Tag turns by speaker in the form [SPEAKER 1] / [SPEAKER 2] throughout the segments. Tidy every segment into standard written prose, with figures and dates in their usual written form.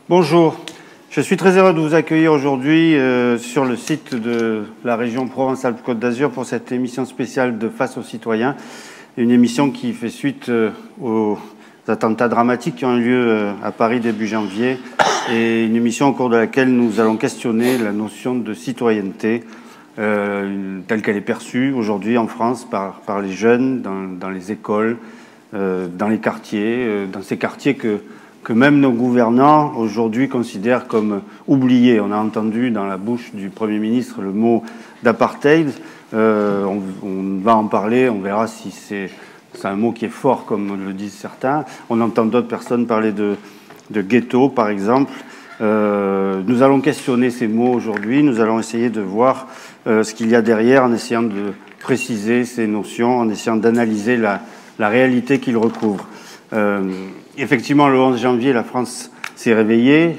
[SPEAKER 1] Bonjour, je suis très heureux de vous accueillir aujourd'hui sur le site de la région Provence-Alpes-Côte d'Azur pour cette émission spéciale de Face aux citoyens, une émission qui fait suite aux attentats dramatiques qui ont eu lieu à Paris début janvier et une émission au cours de laquelle nous allons questionner la notion de citoyenneté telle qu'elle est perçue aujourd'hui en France par les jeunes, dans les écoles, dans les quartiers, dans ces quartiers que même nos gouvernants aujourd'hui considèrent comme oubliés. On a entendu dans la bouche du Premier ministre le mot d'apartheid. On va en parler, on verra si c'est un mot qui est fort comme le disent certains. On entend d'autres personnes parler de ghetto par exemple. Nous allons questionner ces mots aujourd'hui, nous allons essayer de voir ce qu'il y a derrière en essayant de préciser ces notions, en essayant d'analyser la réalité qu'ils recouvrent. Effectivement, le 11 janvier, la France s'est réveillée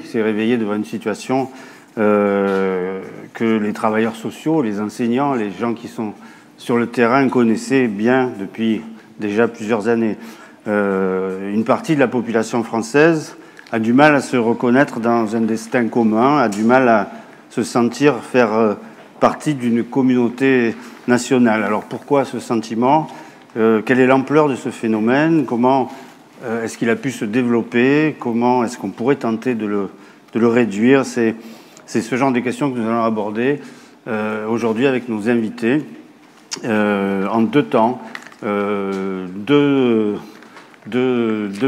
[SPEAKER 1] devant une situation que les travailleurs sociaux, les enseignants, les gens qui sont sur le terrain connaissaient bien depuis déjà plusieurs années. Une partie de la population française a du mal à se reconnaître dans un destin commun, a du mal à se sentir faire partie d'une communauté nationale. Alors pourquoi ce sentiment ? Quelle est l'ampleur de ce phénomène ? Comment est-ce qu'il a pu se développer? Comment est-ce qu'on pourrait tenter de le réduire? C'est ce genre de questions que nous allons aborder aujourd'hui avec nos invités en deux temps. Deux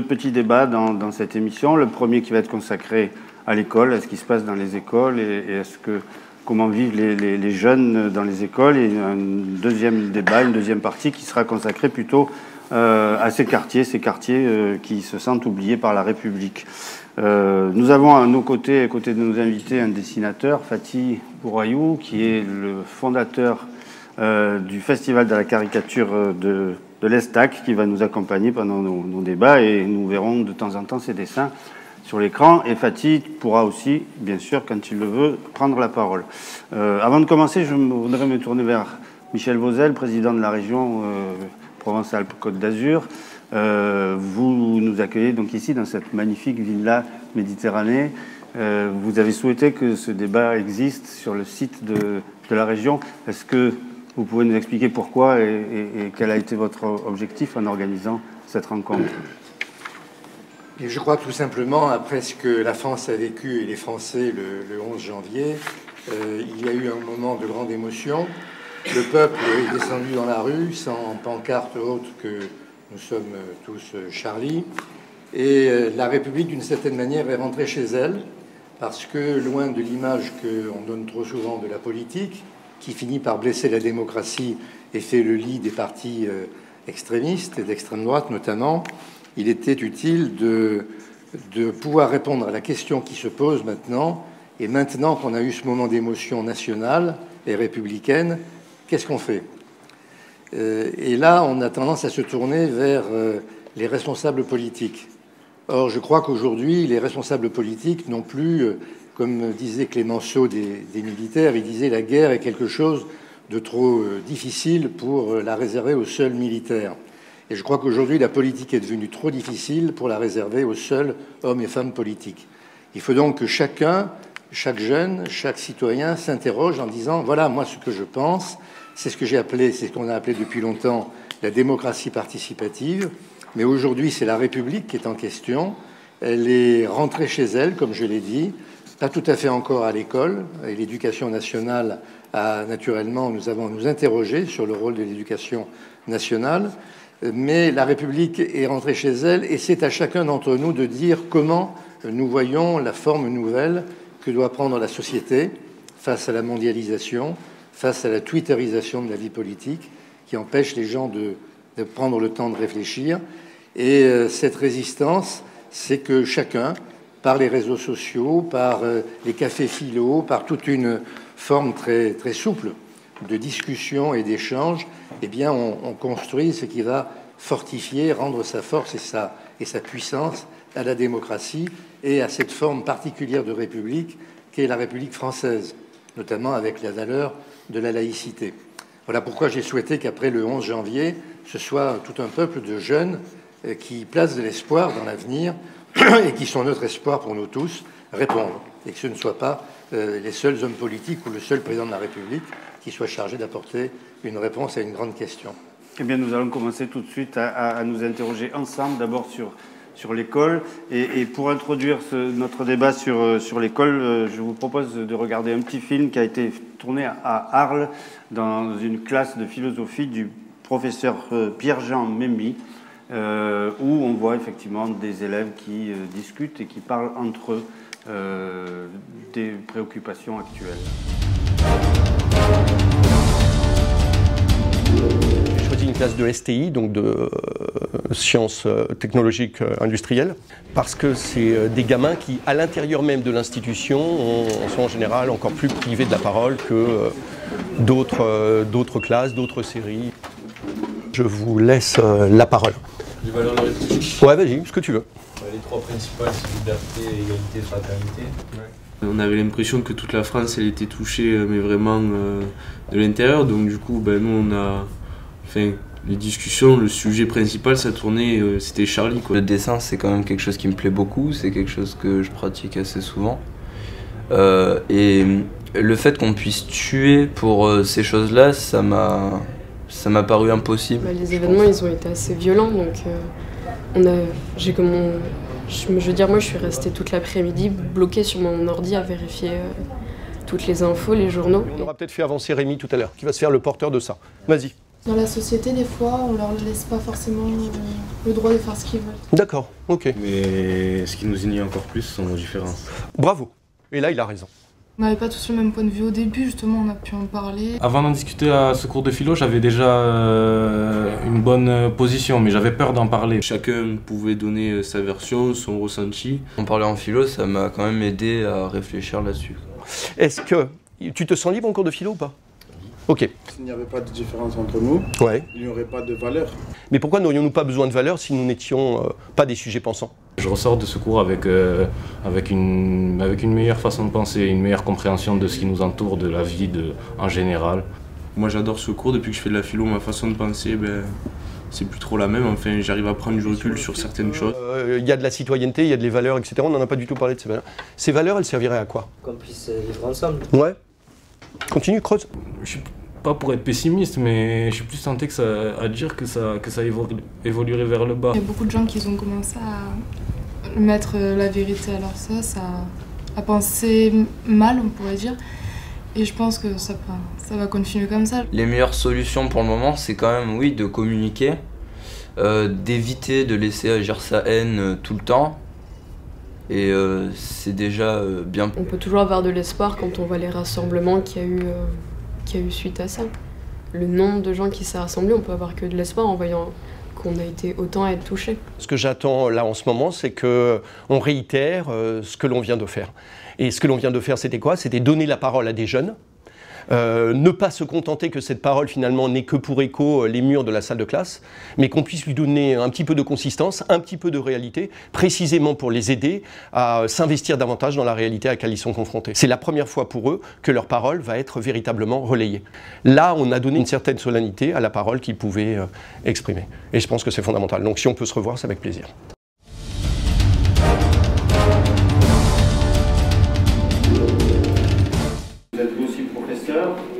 [SPEAKER 1] petits débats dans cette émission. Le premier qui va être consacré à l'école, à ce qui se passe dans les écoles et comment vivent les jeunes dans les écoles. Et un deuxième débat, une deuxième partie qui sera consacrée plutôt à ces quartiers qui se sentent oubliés par la République. Nous avons à nos côtés, à côté de nos invités, un dessinateur, Fatih Bourayou, qui est le fondateur du Festival de la caricature de l'Estac, qui va nous accompagner pendant nos débats, et nous verrons de temps en temps ses dessins sur l'écran. Et Fatih pourra aussi, bien sûr, quand il le veut, prendre la parole. Avant de commencer, je voudrais me tourner vers Michel Vauzel, président de la région Provence-Alpes-Côte d'Azur. Vous nous accueillez donc ici dans cette magnifique villa Méditerranée. Vous avez souhaité que ce débat existe sur le site de la région. Est-ce que vous pouvez nous expliquer pourquoi et quel a été votre objectif en organisant cette rencontre?
[SPEAKER 2] Et je crois que tout simplement, après ce que la France a vécu et les Français le 11 janvier, il y a eu un moment de grande émotion. Le peuple est descendu dans la rue sans pancarte autre que « Nous sommes tous Charlie ». Et la République, d'une certaine manière, est rentrée chez elle, parce que loin de l'image qu'on donne trop souvent de la politique, qui finit par blesser la démocratie et fait le lit des partis extrémistes et d'extrême droite notamment, il était utile de pouvoir répondre à la question qui se pose maintenant. Et maintenant qu'on a eu ce moment d'émotion nationale et républicaine, qu'est-ce qu'on fait? Et là, on a tendance à se tourner vers les responsables politiques. Or, je crois qu'aujourd'hui, les responsables politiques n'ont plus, comme disait Clémenceau des militaires, il disait la guerre est quelque chose de trop difficile pour la réserver aux seuls militaires. Et je crois qu'aujourd'hui, la politique est devenue trop difficile pour la réserver aux seuls hommes et femmes politiques. Il faut donc que chacun, chaque jeune, chaque citoyen s'interroge en disant « Voilà, moi, ce que je pense, c'est ce que j'ai appelé, c'est ce qu'on a appelé depuis longtemps la démocratie participative. Mais aujourd'hui, c'est la République qui est en question. Elle est rentrée chez elle, comme je l'ai dit, pas tout à fait encore à l'école. Et l'éducation nationale a naturellement, nous avons à nous interroger sur le rôle de l'éducation nationale. Mais la République est rentrée chez elle et c'est à chacun d'entre nous de dire comment nous voyons la forme nouvelle que doit prendre la société face à la mondialisation, face à la twitterisation de la vie politique qui empêche les gens de prendre le temps de réfléchir. Et cette résistance, c'est que chacun, par les réseaux sociaux, par les cafés philo, par toute une forme très, très souple de discussion et d'échange, eh bien, on construit ce qui va fortifier, rendre sa force et sa puissance à la démocratie et à cette forme particulière de république qu'est la République française, notamment avec la valeur de la laïcité. Voilà pourquoi j'ai souhaité qu'après le 11 janvier, ce soit tout un peuple de jeunes qui placent de l'espoir dans l'avenir et qui sont notre espoir pour nous tous, répondre. Et que ce ne soit pas les seuls hommes politiques ou le seul président de la République qui soit chargé d'apporter une réponse à une grande question.
[SPEAKER 1] Eh bien, nous allons commencer tout de suite à nous interroger ensemble, d'abord sur l'école. Et pour introduire notre débat sur l'école, je vous propose de regarder un petit film qui a été tourné à Arles dans une classe de philosophie du professeur Pierre-Jean Memmi, où on voit effectivement des élèves qui discutent et qui parlent entre eux des préoccupations actuelles.
[SPEAKER 3] J'ai choisi une classe de STI, donc de sciences technologiques industrielles, parce que c'est des gamins qui, à l'intérieur même de l'institution, sont en général encore plus privés de la parole que d'autres classes, d'autres séries. Je vous laisse la parole.
[SPEAKER 4] Les valeurs de la République.
[SPEAKER 3] Ouais, vas-y, ce que tu veux.
[SPEAKER 4] Les trois principales, c'est liberté, égalité, fraternité. Ouais. On avait l'impression que toute la France, elle était touchée, mais vraiment de l'intérieur. Donc du coup, nous, on a... Enfin, les discussions, le sujet principal, ça tournait, c'était Charlie, quoi.
[SPEAKER 5] Le dessin, c'est quand même quelque chose qui me plaît beaucoup. C'est quelque chose que je pratique assez souvent. Et le fait qu'on puisse tuer pour ces choses-là, ça m'a paru impossible.
[SPEAKER 6] Les événements, ils ont été assez violents, donc moi je suis restée toute l'après-midi bloquée sur mon ordi à vérifier toutes les infos, les journaux.
[SPEAKER 3] On aura peut-être fait avancer Rémi tout à l'heure, qui va se faire le porteur de ça. Vas-y.
[SPEAKER 7] Dans la société, des fois, on leur laisse pas forcément le droit de faire ce qu'ils veulent.
[SPEAKER 3] D'accord, ok.
[SPEAKER 8] Mais ce qui nous unit encore plus sont nos différences.
[SPEAKER 3] Bravo. Et là, il a raison.
[SPEAKER 7] On n'avait pas tous le même point de vue au début, justement, on a pu en parler.
[SPEAKER 9] Avant d'en discuter à ce cours de philo, j'avais déjà une bonne position, mais j'avais peur d'en parler.
[SPEAKER 4] Chacun pouvait donner sa version, son ressenti.
[SPEAKER 5] En parler en philo, ça m'a quand même aidé à réfléchir là-dessus.
[SPEAKER 3] Est-ce que tu te sens libre en cours de philo ou pas? Ok.
[SPEAKER 8] S'il n'y avait pas de différence entre nous,
[SPEAKER 3] ouais,
[SPEAKER 8] il n'y aurait pas de valeur.
[SPEAKER 3] Mais pourquoi n'aurions-nous pas besoin de valeur si nous n'étions pas des sujets pensants?
[SPEAKER 9] Je ressors de ce cours avec une meilleure façon de penser, une meilleure compréhension de ce qui nous entoure, de la vie en général.
[SPEAKER 4] Moi j'adore ce cours, depuis que je fais de la philo, ma façon de penser, c'est plus trop la même. Enfin, j'arrive à prendre du recul sur certaines choses.
[SPEAKER 3] Il y a de la citoyenneté, il y a des valeurs, etc. On n'en a pas du tout parlé de ces valeurs. Ces valeurs, elles serviraient à quoi?
[SPEAKER 10] Qu'on puisse vivre ensemble.
[SPEAKER 3] Ouais. Continue, creuse.
[SPEAKER 9] Je suis pas pour être pessimiste, mais je suis plus tenté à dire que ça évoluerait vers le bas.
[SPEAKER 7] Il y a beaucoup de gens qui ont commencé à mettre la vérité à leur sauce, à penser mal, on pourrait dire. Et je pense que ça va continuer comme ça.
[SPEAKER 5] Les meilleures solutions pour le moment, c'est quand même, oui, de communiquer, d'éviter de laisser agir sa haine tout le temps. Et c'est déjà bien.
[SPEAKER 6] On peut toujours avoir de l'espoir quand on voit les rassemblements qu'il y a eu suite à ça. Le nombre de gens qui s'est rassemblé, on peut avoir que de l'espoir en voyant qu'on a été autant à être touchés.
[SPEAKER 3] Ce que j'attends là en ce moment, c'est qu'on réitère ce que l'on vient de faire. Et ce que l'on vient de faire, c'était quoi? C'était donner la parole à des jeunes. Ne pas se contenter que cette parole finalement n'ait que pour écho les murs de la salle de classe, mais qu'on puisse lui donner un petit peu de consistance, un petit peu de réalité, précisément pour les aider à s'investir davantage dans la réalité à laquelle ils sont confrontés. C'est la première fois pour eux que leur parole va être véritablement relayée. Là, on a donné une certaine solennité à la parole qu'ils pouvaient exprimer. Et je pense que c'est fondamental. Donc si on peut se revoir, c'est avec plaisir.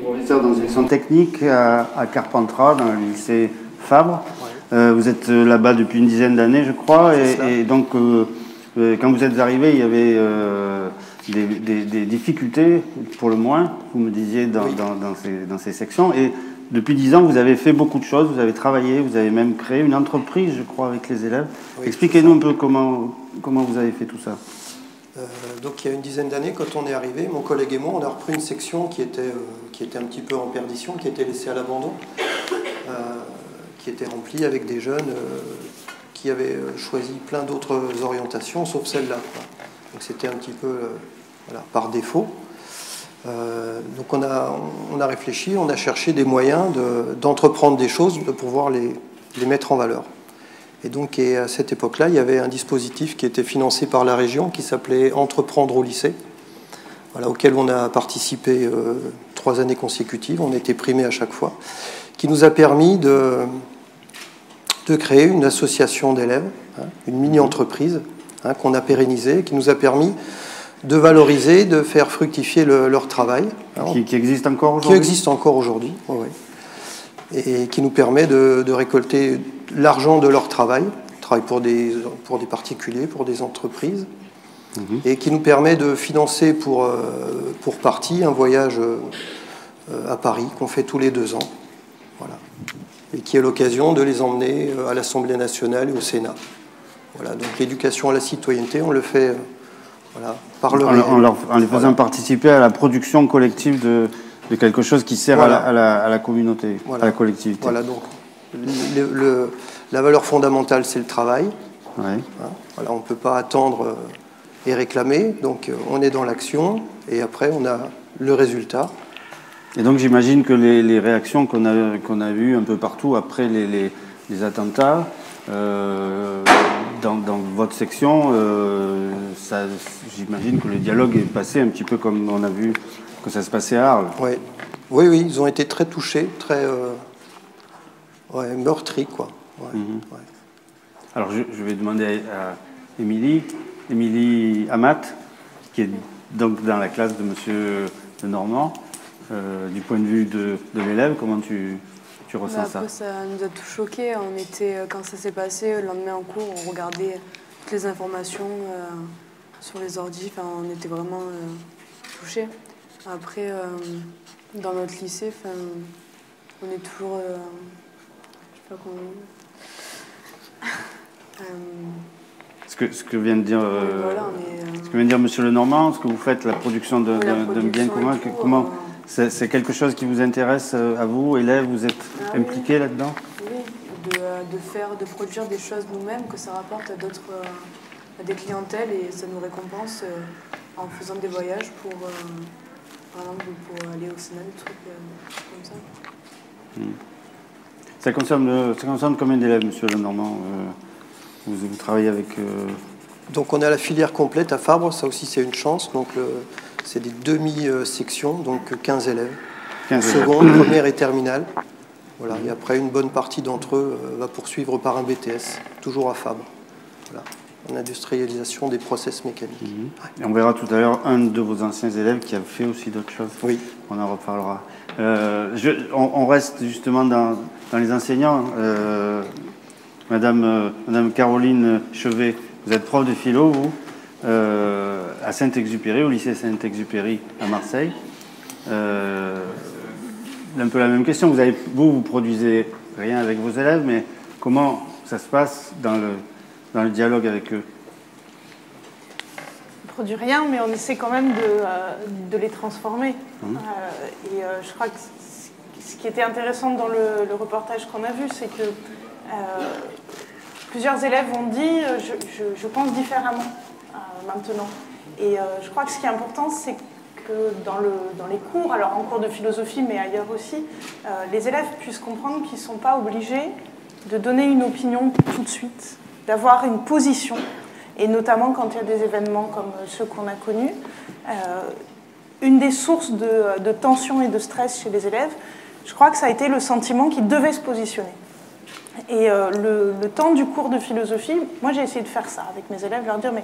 [SPEAKER 1] Professeur dans une section technique à Carpentras, dans le lycée Fabre. Vous êtes là-bas depuis une dizaine d'années, je crois. Et donc, quand vous êtes arrivé, il y avait des difficultés, pour le moins, vous me disiez, dans ces sections. Et depuis 10 ans, vous avez fait beaucoup de choses. Vous avez travaillé, vous avez même créé une entreprise, je crois, avec les élèves. Oui, expliquez-nous un peu comment vous avez fait tout ça.
[SPEAKER 11] Donc il y a une dizaine d'années, quand on est arrivé, mon collègue et moi, on a repris une section qui était un petit peu en perdition, qui était laissée à l'abandon, qui était remplie avec des jeunes qui avaient choisi plein d'autres orientations, sauf celle-là. Donc c'était un petit peu voilà, par défaut. Donc on a réfléchi, on a cherché des moyens d'entreprendre des choses, de pouvoir les mettre en valeur. Et donc à cette époque-là, il y avait un dispositif qui était financé par la région qui s'appelait Entreprendre au lycée, voilà, auquel on a participé 3 années consécutives, on a été primés à chaque fois, qui nous a permis de créer une association d'élèves, hein, une mini-entreprise hein, qu'on a pérennisé, qui nous a permis de valoriser, de faire fructifier leur travail.
[SPEAKER 1] Hein, qui existe encore aujourd'hui.
[SPEAKER 11] Qui existe encore aujourd'hui, oui. Et qui nous permet de récolter l'argent de leur travail. Ils travaillent pour des particuliers, pour des entreprises, et qui nous permet de financer pour partie un voyage à Paris qu'on fait tous les 2 ans. Voilà. Et qui est l'occasion de les emmener à l'Assemblée nationale et au Sénat. Voilà. Donc l'éducation à la citoyenneté, on le fait voilà, par le réel.
[SPEAKER 1] En les faisant participer à la production collective de quelque chose qui sert à la communauté, à la collectivité.
[SPEAKER 11] Voilà, donc la valeur fondamentale, c'est le travail.
[SPEAKER 1] Ouais.
[SPEAKER 11] Hein, voilà, on ne peut pas attendre et réclamer, donc on est dans l'action, et après on a le résultat.
[SPEAKER 1] Et donc j'imagine que les réactions qu'on a vues un peu partout après les attentats, dans votre section, j'imagine que le dialogue est passé un petit peu comme on a vu que ça se passait à Arles.
[SPEAKER 11] Oui, ils ont été très touchés, très meurtris, quoi. Ouais.
[SPEAKER 1] Alors je vais demander à Émilie Amat, qui est donc dans la classe de Monsieur Lenormand. Du point de vue de l'élève, comment tu ressens ça?
[SPEAKER 6] Ça nous a tout choqués. On était, quand ça s'est passé, le lendemain en cours, on regardait toutes les informations sur les ordi. Enfin, on était vraiment touchés. Après, dans notre lycée, on est toujours... je sais pas comment...
[SPEAKER 1] Ce que vient de dire, ce que vient de dire Monsieur Lenormand, ce que vous faites, la production d'un bien commun, comment c'est quelque chose qui vous intéresse à vous, élèves, vous êtes impliqués là-dedans?
[SPEAKER 6] Oui, de produire des choses nous-mêmes, que ça rapporte à des clientèles et ça nous récompense en faisant des voyages pour aller au Sénat, des trucs comme ça.
[SPEAKER 1] Ça concerne combien d'élèves, Monsieur Lenormand? Vous travaillez avec...
[SPEAKER 11] Donc on a la filière complète à Fabre, ça aussi c'est une chance. Donc c'est des demi-sections, donc 15 élèves. 15 seconde, première et terminale. Voilà. Et après, une bonne partie d'entre eux va poursuivre par un BTS, toujours à Fabre. Voilà. En industrialisation des process mécaniques.
[SPEAKER 1] Et on verra tout à l'heure un de vos anciens élèves qui a fait aussi d'autres choses.
[SPEAKER 11] Oui.
[SPEAKER 1] On en reparlera. On reste justement dans les enseignants. Madame Caroline Chevet, vous êtes prof de philo, vous, à Saint-Exupéry, au lycée Saint-Exupéry à Marseille. Un peu la même question. Vous produisez rien avec vos élèves, mais comment ça se passe dans le dialogue avec eux?
[SPEAKER 10] On ne produit rien, mais on essaie quand même de les transformer. Je crois que ce qui était intéressant dans le reportage qu'on a vu, c'est que plusieurs élèves ont dit je pense différemment maintenant. Et je crois que ce qui est important, c'est que dans les cours, alors en cours de philosophie, mais ailleurs aussi, les élèves puissent comprendre qu'ils ne sont pas obligés de donner une opinion tout de suite, d'avoir une position, et notamment quand il y a des événements comme ceux qu'on a connus. Une des sources de tension et de stress chez les élèves, je crois que ça a été le sentiment qu'ils devaient se positionner. Et le temps du cours de philosophie, moi j'ai essayé de faire ça avec mes élèves, leur dire mais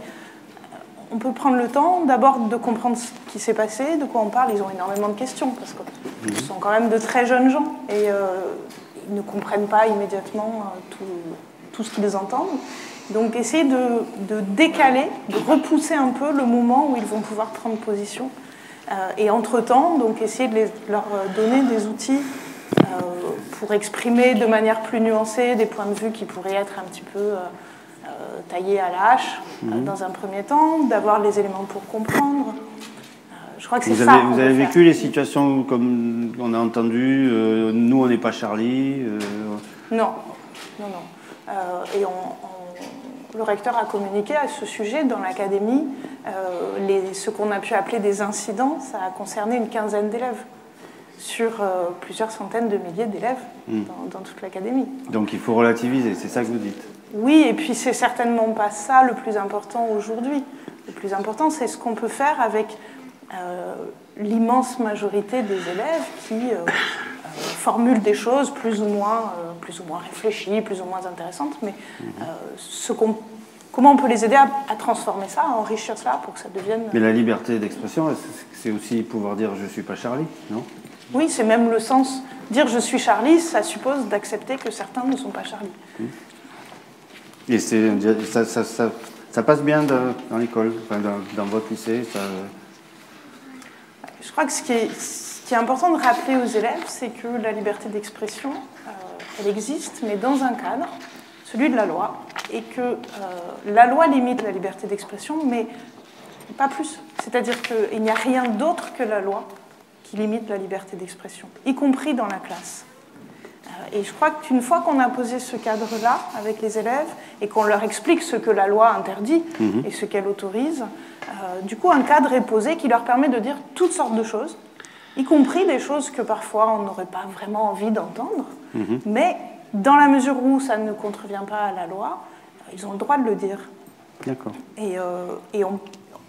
[SPEAKER 10] on peut prendre le temps d'abord de comprendre ce qui s'est passé, de quoi on parle. Ils ont énormément de questions parce qu'ils sont quand même de très jeunes gens et ils ne comprennent pas immédiatement tout ce qu'ils entendent. Donc essayer de décaler, de repousser un peu le moment où ils vont pouvoir prendre position. Et entre-temps, donc essayer de leur donner des outils pour exprimer de manière plus nuancée des points de vue qui pourraient être un petit peu taillés à la hache dans un premier temps, d'avoir les éléments pour comprendre. Je crois que c'est ça.
[SPEAKER 1] Vous avez vécu les situations comme on a entendu, nous on n'est pas Charlie
[SPEAKER 10] Non. Et le recteur a communiqué à ce sujet dans l'académie. Ce qu'on a pu appeler des incidents, ça a concerné une quinzaine d'élèves sur plusieurs centaines de milliers d'élèves dans toute l'académie.
[SPEAKER 1] Donc il faut relativiser, c'est ça que vous dites?
[SPEAKER 10] Oui, et puis c'est certainement pas ça le plus important aujourd'hui. Le plus important, c'est ce qu'on peut faire avec l'immense majorité des élèves qui formulent des choses plus ou moins réfléchies, plus ou moins intéressantes, mais ce qu'on comment on peut les aider à transformer ça, à enrichir ça pour que ça devienne...
[SPEAKER 1] Mais la liberté d'expression, c'est aussi pouvoir dire « je ne suis pas Charlie », non?
[SPEAKER 10] Oui, c'est même le sens. Dire « je suis Charlie », ça suppose d'accepter que certains ne sont pas Charlie.
[SPEAKER 1] Et ça passe bien dans l'école, enfin, dans votre lycée ça...
[SPEAKER 10] Je crois que ce qui est important de rappeler aux élèves, c'est que la liberté d'expression, elle existe, mais dans un cadre, celui de la loi, et que la loi limite la liberté d'expression, mais pas plus. C'est-à-dire qu'il n'y a rien d'autre que la loi qui limite la liberté d'expression, y compris dans la classe. Et je crois qu'une fois qu'on a posé ce cadre-là avec les élèves et qu'on leur explique ce que la loi interdit et ce qu'elle autorise, du coup un cadre est posé qui leur permet de dire toutes sortes de choses, y compris des choses que parfois on n'aurait pas vraiment envie d'entendre, mais dans la mesure où ça ne contrevient pas à la loi, ils ont le droit de le dire.
[SPEAKER 1] D'accord.
[SPEAKER 10] Et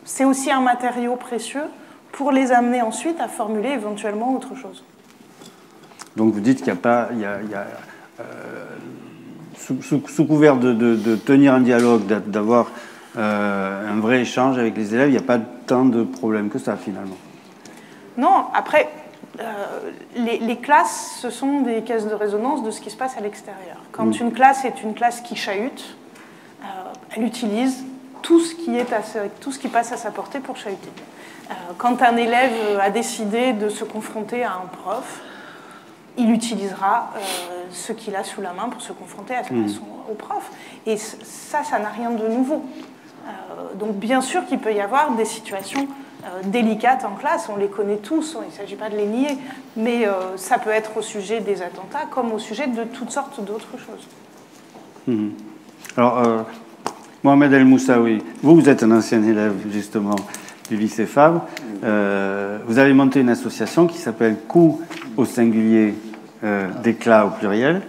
[SPEAKER 10] c'est aussi un matériau précieux pour les amener ensuite à formuler éventuellement autre chose.
[SPEAKER 1] Donc vous dites qu'il n'y a pas... sous couvert de tenir un dialogue, d'avoir un vrai échange avec les élèves, il n'y a pas tant de problèmes que ça finalement.
[SPEAKER 10] Non, après, les classes, ce sont des caisses de résonance de ce qui se passe à l'extérieur. Quand une classe est une classe qui chahute, elle utilise tout ce qui passe à sa portée pour chahuter. Quand un élève a décidé de se confronter à un prof, il utilisera ce qu'il a sous la main pour se confronter au prof. Et ça n'a rien de nouveau. Donc bien sûr qu'il peut y avoir des situations délicates en classe, on les connaît tous, il ne s'agit pas de les nier, mais ça peut être au sujet des attentats comme au sujet de toutes sortes d'autres choses.
[SPEAKER 1] Alors, Mohamed El Moussaoui, vous êtes un ancien élève justement du lycée Fabre. Vous avez monté une association qui s'appelle Coup au singulier, d'éclat au pluriel.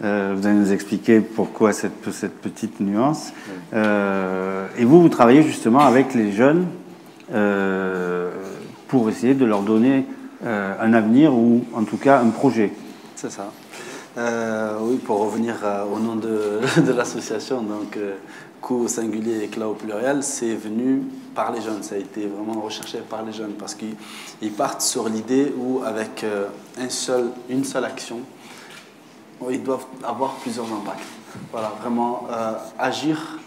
[SPEAKER 1] Vous allez nous expliquer pourquoi cette petite nuance. Et vous travaillez justement avec les jeunes pour essayer de leur donner un avenir ou en tout cas un projet.
[SPEAKER 12] C'est ça. Oui, pour revenir au nom de l'association, donc Coup au singulier, éclat au pluriel, c'est venu par les jeunes. Ça a été vraiment recherché par les jeunes parce qu'ils partent sur l'idée où avec une seule action, ils doivent avoir plusieurs impacts. Voilà, vraiment agir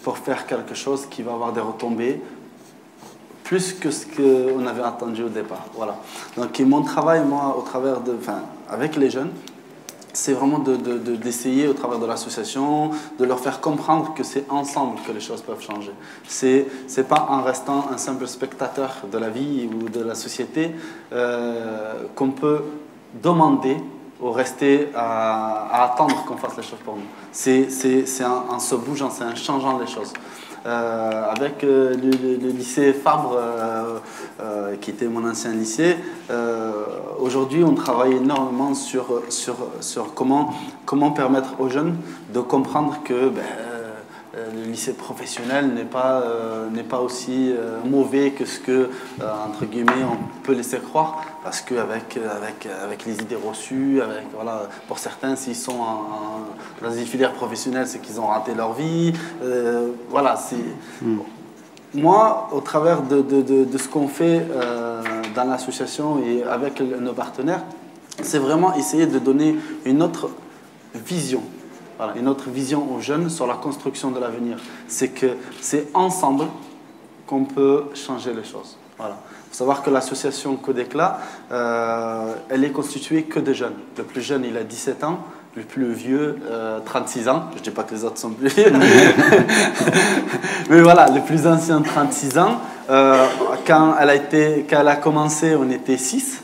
[SPEAKER 12] pour faire quelque chose qui va avoir des retombées plus que ce qu'on avait attendu au départ. Voilà. Donc mon travail, moi, avec les jeunes, c'est vraiment d'essayer au travers de l'association de leur faire comprendre que c'est ensemble que les choses peuvent changer. C'est pas en restant un simple spectateur de la vie ou de la société qu'on peut demander ou rester à attendre qu'on fasse les choses pour nous. C'est en se bougeant, c'est en changeant les choses. Avec le lycée Fabre, qui était mon ancien lycée, aujourd'hui on travaille énormément sur comment permettre aux jeunes de comprendre que le lycée professionnel n'est pas aussi mauvais que ce que, entre guillemets, on peut laisser croire, parce qu'avec les idées reçues, voilà, pour certains, s'ils sont dans une filière professionnelle, c'est qu'ils ont raté leur vie. Voilà, moi, au travers de ce qu'on fait dans l'association et avec nos partenaires, c'est vraiment essayer de donner une autre vision. Voilà, une autre vision aux jeunes sur la construction de l'avenir. C'est que c'est ensemble qu'on peut changer les choses. Voilà. Il faut savoir que l'association Coup d'éclat, elle est constituée que de jeunes. Le plus jeune, il a 17 ans. Le plus vieux, 36 ans. Je ne dis pas que les autres sont plus vieux. Mais voilà, le plus ancien, 36 ans. Quand elle a commencé, on était 6.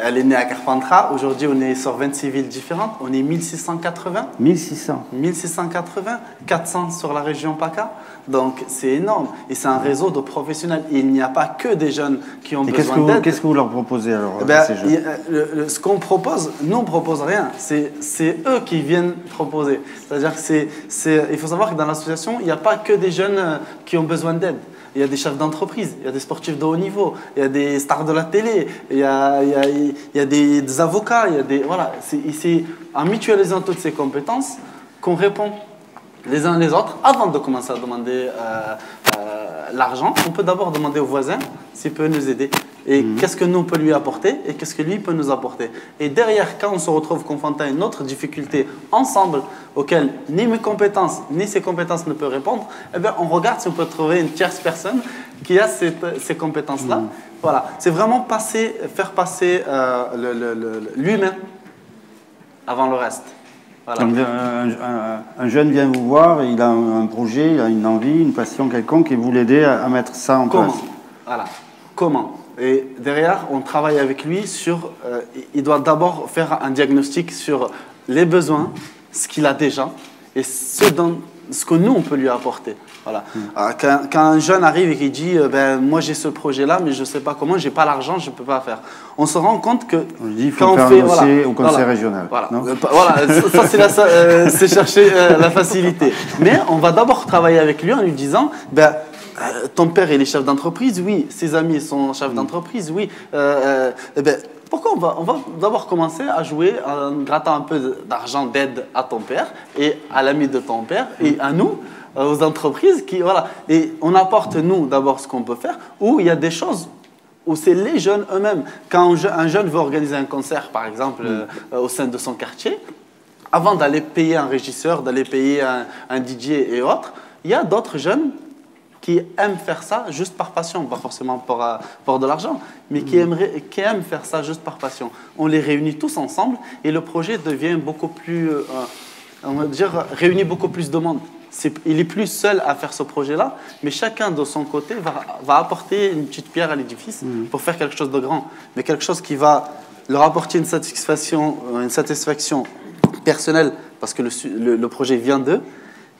[SPEAKER 12] Elle est née à Carpentras. Aujourd'hui, on est sur 26 villes différentes. On est 1680. 1680. 400 sur la région PACA. Donc, c'est énorme. Et c'est un réseau de professionnels. Et il n'y a pas que des jeunes qui ont besoin d'aide.
[SPEAKER 1] Qu'est-ce que vous leur proposez alors à ces jeunes?
[SPEAKER 12] Ce qu'on propose, nous, on ne propose rien. C'est eux qui viennent proposer. C'est-à-dire qu'il faut savoir que dans l'association, il n'y a pas que des jeunes qui ont besoin d'aide. Il y a des chefs d'entreprise, il y a des sportifs de haut niveau, il y a des stars de la télé, il y a des avocats, voilà. C'est en mutualisant toutes ces compétences qu'on répond les uns les autres, avant de commencer à demander l'argent, on peut d'abord demander au voisin s'il peut nous aider. Et qu'est-ce que nous on peut lui apporter et qu'est-ce que lui peut nous apporter. Et derrière, quand on se retrouve confronté à une autre difficulté ensemble, auquel ni mes compétences ni ses compétences ne peuvent répondre, eh bien, on regarde si on peut trouver une tierce personne qui a ces compétences-là. Voilà, c'est vraiment faire passer l'humain avant le reste. Voilà.
[SPEAKER 1] Donc, un jeune vient vous voir, il a un projet, il a une envie, une passion quelconque, et vous l'aidez à mettre ça en place.
[SPEAKER 12] Voilà. Comment? Et derrière, on travaille avec lui sur... il doit d'abord faire un diagnostic sur les besoins, ce qu'il a déjà, et ce que nous, on peut lui apporter. Voilà. Quand un jeune arrive et qui dit moi j'ai ce projet-là, mais je ne sais pas comment, je n'ai pas l'argent, je ne peux pas faire. On se rend compte que
[SPEAKER 1] quand on fait un dossier au conseil régional.
[SPEAKER 12] Voilà, ça c'est chercher la facilité. Mais on va d'abord travailler avec lui en lui disant ton père il est chef d'entreprise, oui. Ses amis sont chefs d'entreprise, oui. Pourquoi on va d'abord commencer à jouer en grattant un peu d'argent d'aide à ton père et à l'ami de ton père et à nous, aux entreprises qui voilà. Et on apporte nous d'abord ce qu'on peut faire. Ou il y a des choses où c'est les jeunes eux-mêmes. Quand un jeune veut organiser un concert, par exemple, au sein de son quartier, avant d'aller payer un régisseur, d'aller payer un DJ et autres, il y a d'autres jeunes qui aiment faire ça juste par passion, pas forcément pour de l'argent, mais qui aiment faire ça juste par passion. On les réunit tous ensemble et le projet devient beaucoup plus, on va dire, réunit beaucoup plus de monde. Il est plus seul à faire ce projet-là, mais chacun de son côté va apporter une petite pierre à l'édifice pour faire quelque chose de grand, mais quelque chose qui va leur apporter une satisfaction personnelle parce que le projet vient d'eux,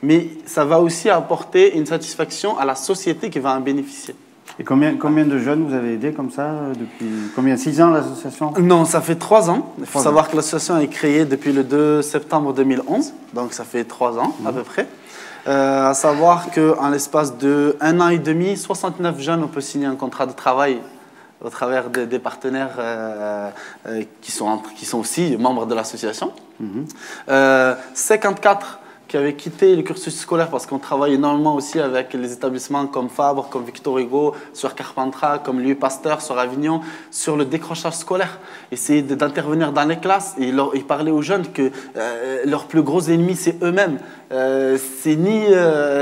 [SPEAKER 12] mais ça va aussi apporter une satisfaction à la société qui va en bénéficier.
[SPEAKER 1] Et combien de jeunes vous avez aidé comme ça depuis combien? 6 ans l'association?
[SPEAKER 12] Non, ça fait 3 ans. Il faut savoir que l'association est créée depuis le 2 septembre 2011, donc ça fait 3 ans à peu près. À savoir qu'en l'espace de 1 an et demi, 69 jeunes, on peut signer un contrat de travail au travers des partenaires qui sont aussi membres de l'association. 54 qui avaient quitté le cursus scolaire parce qu'on travaille énormément aussi avec les établissements comme Fabre, comme Victor Hugo, sur Carpentras, comme Louis Pasteur, sur Avignon, sur le décrochage scolaire. Essayer d'intervenir dans les classes et parler aux jeunes que leur plus gros ennemi, c'est eux-mêmes. C'est ni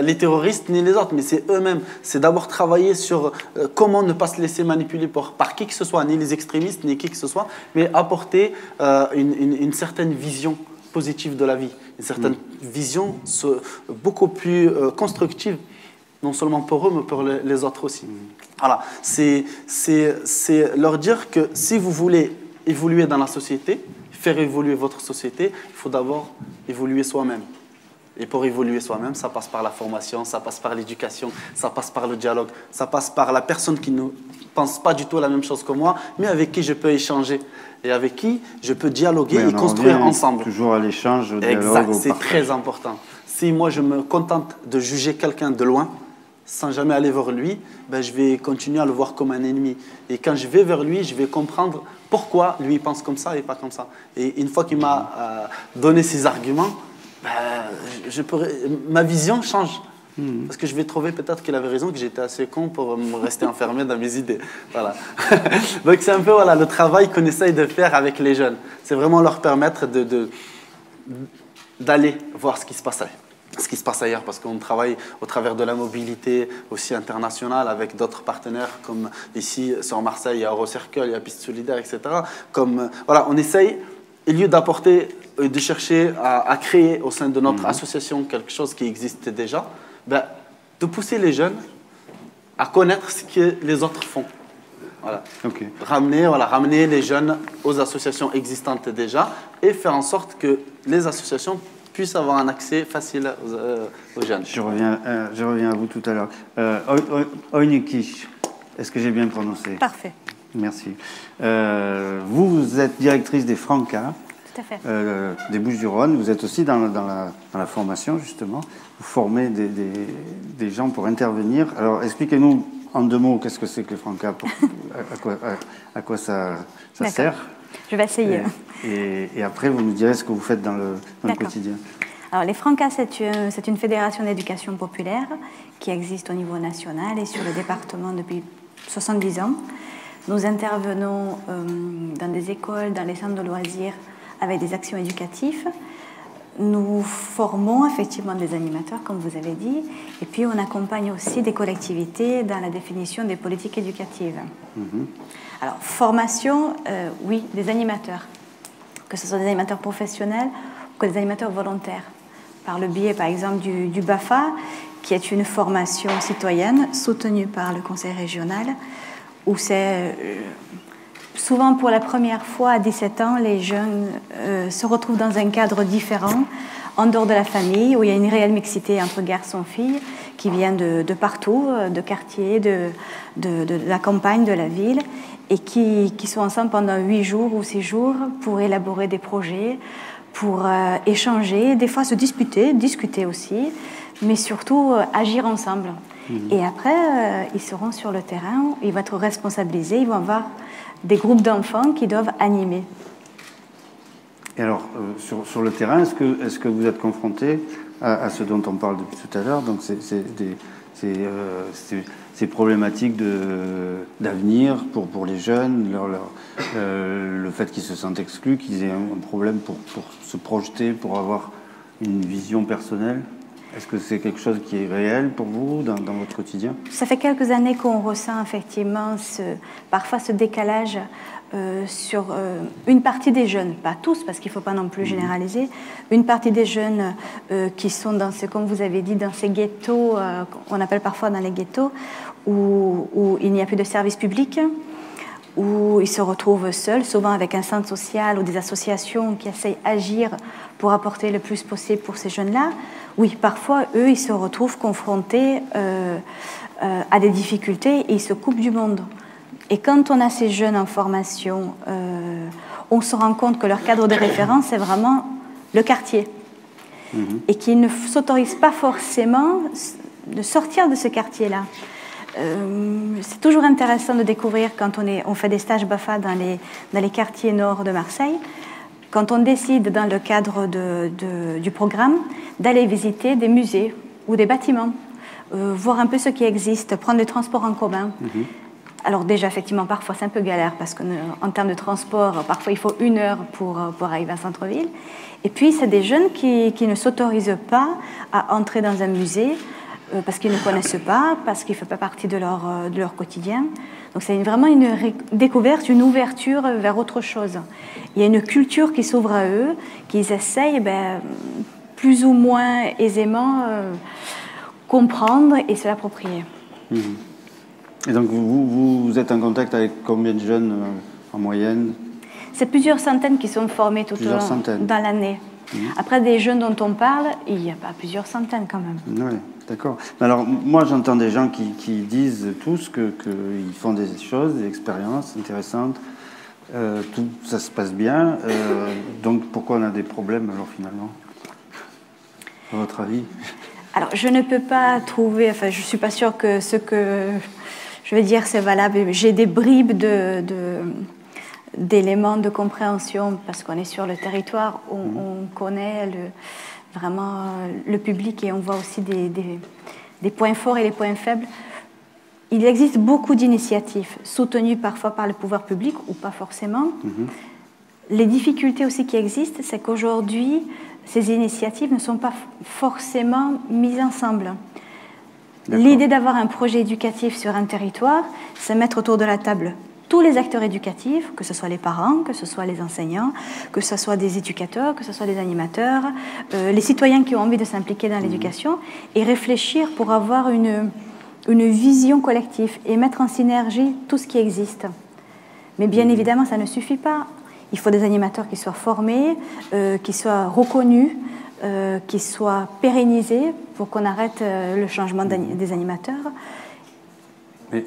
[SPEAKER 12] les terroristes ni les autres, mais c'est eux-mêmes. C'est d'abord travailler sur comment ne pas se laisser manipuler par qui que ce soit, ni les extrémistes, ni qui que ce soit, mais apporter une certaine vision positive de la vie, une certaine vision beaucoup plus constructive, non seulement pour eux, mais pour les autres aussi. Voilà, c'est leur dire que si vous voulez évoluer dans la société, faire évoluer votre société, il faut d'abord évoluer soi-même. Et pour évoluer soi-même, ça passe par la formation, ça passe par l'éducation, ça passe par le dialogue, ça passe par la personne qui ne pense pas du tout la même chose que moi, mais avec qui je peux échanger et avec qui je peux dialoguer et construire ensemble.
[SPEAKER 1] Toujours à l'échange, au dialogue,
[SPEAKER 12] exact, c'est très important. Si moi je me contente de juger quelqu'un de loin, sans jamais aller vers lui, je vais continuer à le voir comme un ennemi. Et quand je vais vers lui, je vais comprendre pourquoi lui pense comme ça et pas comme ça. Et une fois qu'il m'a donné ses arguments, ma vision change. Parce que je vais trouver peut-être qu'il avait raison, que j'étais assez con pour me rester enfermé dans mes idées. Voilà. Donc c'est un peu le travail qu'on essaye de faire avec les jeunes. C'est vraiment leur permettre d'aller voir ce qui se passe ailleurs, parce qu'on travaille au travers de la mobilité aussi internationale avec d'autres partenaires, comme ici sur Marseille, il y a Eurocircle, il y a Piste Solidaire, etc. On essaye, au lieu d'apporter, de chercher à créer au sein de notre association quelque chose qui existe déjà, de pousser les jeunes à connaître ce que les autres font. Voilà. Okay. Ramener les jeunes aux associations existantes déjà et faire en sorte que les associations puissent avoir un accès facile aux jeunes.
[SPEAKER 1] Je reviens à vous tout à l'heure. Oynikish, est-ce que j'ai bien prononcé?
[SPEAKER 13] Parfait.
[SPEAKER 1] Merci. Vous êtes directrice des Francas.
[SPEAKER 13] Tout à fait.
[SPEAKER 1] Des Bouches-du-Rhône. Vous êtes aussi dans la formation, justement. Vous formez des gens pour intervenir. Alors, expliquez-nous en 2 mots qu'est-ce que c'est que les Francas, à quoi ça sert.
[SPEAKER 13] Je vais essayer.
[SPEAKER 1] Et après, vous nous direz ce que vous faites dans le quotidien.
[SPEAKER 13] Alors, les Francas, c'est une fédération d'éducation populaire qui existe au niveau national et sur le département depuis 70 ans. Nous intervenons dans des écoles, dans les centres de loisirs avec des actions éducatives. Nous formons effectivement des animateurs, comme vous avez dit, et puis on accompagne aussi des collectivités dans la définition des politiques éducatives. Alors, formation, oui, des animateurs, que ce soit des animateurs professionnels ou que des animateurs volontaires, par le biais, par exemple, du BAFA, qui est une formation citoyenne soutenue par le conseil régional, où c'est souvent pour la première fois à 17 ans, les jeunes se retrouvent dans un cadre différent, en dehors de la famille, où il y a une réelle mixité entre garçons et filles, qui viennent de partout, de quartiers, de la campagne, de la ville, et qui sont ensemble pendant 8 jours ou 6 jours pour élaborer des projets, pour échanger, des fois se discuter aussi, mais surtout agir ensemble. Et après, ils seront sur le terrain, ils vont être responsabilisés, ils vont avoir des groupes d'enfants qui doivent animer.
[SPEAKER 1] Et alors, sur le terrain, est-ce que vous êtes confronté à ce dont on parle depuis tout à l'heure, donc ces problématiques d'avenir pour les jeunes, le fait qu'ils se sentent exclus, qu'ils aient un problème pour se projeter, pour avoir une vision personnelle? Est-ce que c'est quelque chose qui est réel pour vous dans votre quotidien?
[SPEAKER 13] Ça fait quelques années qu'on ressent effectivement parfois ce décalage sur une partie des jeunes, pas tous parce qu'il ne faut pas non plus généraliser, une partie des jeunes qui sont comme vous avez dit, dans ces ghettos, on appelle parfois dans les ghettos, où il n'y a plus de service public, où ils se retrouvent seuls, souvent avec un centre social ou des associations qui essayent d'agir pour apporter le plus possible pour ces jeunes-là. Oui, parfois, eux, ils se retrouvent confrontés à des difficultés et ils se coupent du monde. Et quand on a ces jeunes en formation, on se rend compte que leur cadre de référence, c'est vraiment le quartier. Et qu'ils ne s'autorisent pas forcément de sortir de ce quartier-là. C'est toujours intéressant de découvrir quand on fait des stages BAFA dans les quartiers nord de Marseille, quand on décide dans le cadre du programme d'aller visiter des musées ou des bâtiments, voir un peu ce qui existe, prendre les transports en commun. Alors déjà, effectivement, parfois c'est un peu galère parce qu'en termes de transport, parfois il faut 1 heure pour arriver à centre-ville. Et puis, c'est des jeunes qui ne s'autorisent pas à entrer dans un musée parce qu'ils ne connaissent pas, parce qu'il ne fait pas partie de leur quotidien. Donc c'est vraiment une découverte, une ouverture vers autre chose. Il y a une culture qui s'ouvre à eux, qu'ils essayent plus ou moins aisément comprendre et se l'approprier.
[SPEAKER 1] Et donc vous êtes en contact avec combien de jeunes en moyenne? C'est
[SPEAKER 13] plusieurs centaines qui sont formés tout au long dans l'année. Après, des jeunes dont on parle, il n'y a pas plusieurs centaines quand même.
[SPEAKER 1] Oui, d'accord. Alors, moi, j'entends des gens qui disent tous qu'ils font des choses, des expériences intéressantes, tout ça se passe bien. Donc, pourquoi on a des problèmes, alors, finalement, à votre avis?
[SPEAKER 13] Alors, je ne peux pas trouver, enfin, je ne suis pas sûre que ce que je vais dire, c'est valable. J'ai des bribes d'éléments de compréhension parce qu'on est sur le territoire, on connaît vraiment le public et on voit aussi des points forts et des points faibles. Il existe beaucoup d'initiatives soutenues parfois par le pouvoir public ou pas forcément. Les difficultés aussi qui existent, c'est qu'aujourd'hui, ces initiatives ne sont pas forcément mises ensemble. L'idée d'avoir un projet éducatif sur un territoire, c'est mettre autour de la table tous les acteurs éducatifs, que ce soit les parents, que ce soit les enseignants, que ce soit des éducateurs, que ce soit des animateurs, les citoyens qui ont envie de s'impliquer dans l'éducation, et réfléchir pour avoir une vision collective et mettre en synergie tout ce qui existe. Mais bien évidemment, ça ne suffit pas. Il faut des animateurs qui soient formés, qui soient reconnus, qui soient pérennisés pour qu'on arrête le changement des animateurs.
[SPEAKER 1] Mais,